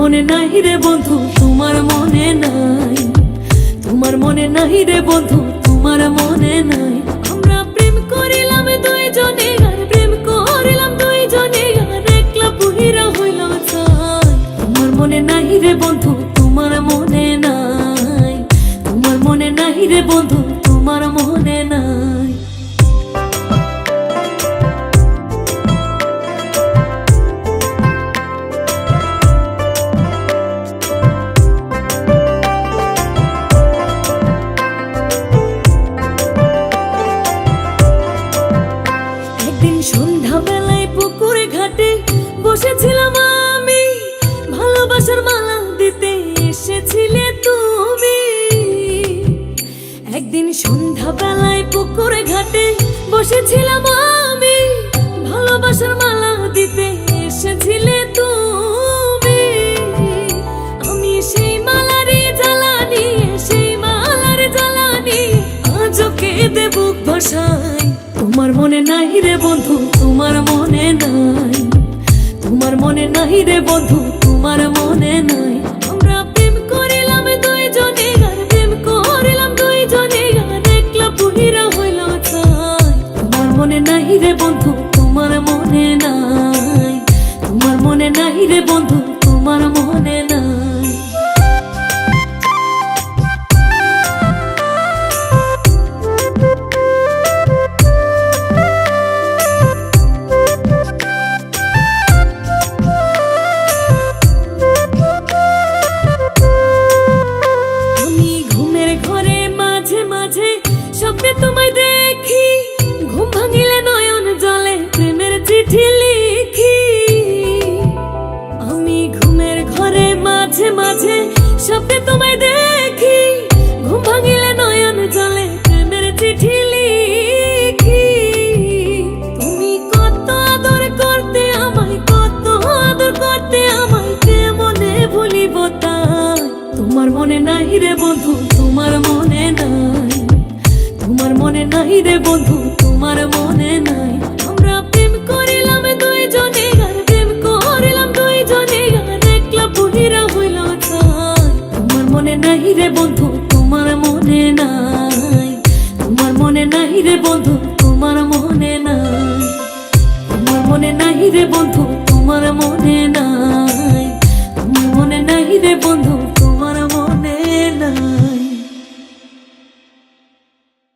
মনে নাই রে বন্ধু, তোমার মনে নাই, তোমার মনে নাই রে বন্ধু, তোমার মনে নাই। আমরা প্রেম করিলাম দুইজনে, আর প্রেম করিলাম দুইজনে, আর একলা পুহিরা হইলাম ছাই। তোমার মনে নাই রে বন্ধু, তোমার মনে নাই, তোমার মনে নাই রে বন্ধু, তোমার মনে নাই। সন্ধ্যাবেলায় পুকুরে ঘাটে বসেছিলাম আমি, ভালোবাসার মালা দিতে এসেছিলে তুমি। একদিন সন্ধ্যাবেলায় পুকুরে ঘাটে বসেছিলাম আমি, ভালোবাসার মালা দিতে এসেছিলে তুমি। আমি সেই মালারে জ্বালানি, সেই মালারে জ্বালানি আজও কেঁদে বুক ভাসাই। তোমার মনে নাই রে বন্ধু, তোমার মনে নাই, তোমার মনে নাই রে বন্ধু, তোমার মনে নাই। আমরা প্রেম করিলাম দুইজনে, আর প্রেম করিলাম দুইজনে, আর একলা পুহিরা হইলাম ছাই। তোমার মনে নাই রে বন্ধু, তোমার মনে নাই, তোমার মনে নাই রে বন্ধু, তোমার মনে নাই। স্বপ্নে তোমায় দেখি, ঘুম ভাঙিলে নয়ন জলে প্রেমের চিঠি লিখি। আমি ঘুমের ঘরে মাঝে মাঝে স্বপ্নে তোমায় দেখি, ঘুম ভাঙিলে নয়ন জলে প্রেমের চিঠি লিখি। তুমি কত আদর করতে আমায়, কত আদর করতে আমায়, কেমনে ভুলিব তাই। তোমার মনে নাই রে বন্ধু, তোমার মনে নাই, তোমার মনে নাই রে বন্ধু, তোমার মনে নাই। আমরা প্রেম করিলাম দুইজনে, আর প্রেম করিলাম দুইজনে, আর একলা পুহিরা হইলাম ছাই। তোমার মনে নাই রে বন্ধু, তোমার মনে নাই, তোমার মনে নাই রে বন্ধু, তোমার মনে নাই। তোমার মনে নাই রে বন্ধু, তোমার মনে নাই, তোমার মনে নাই রে বন্ধু,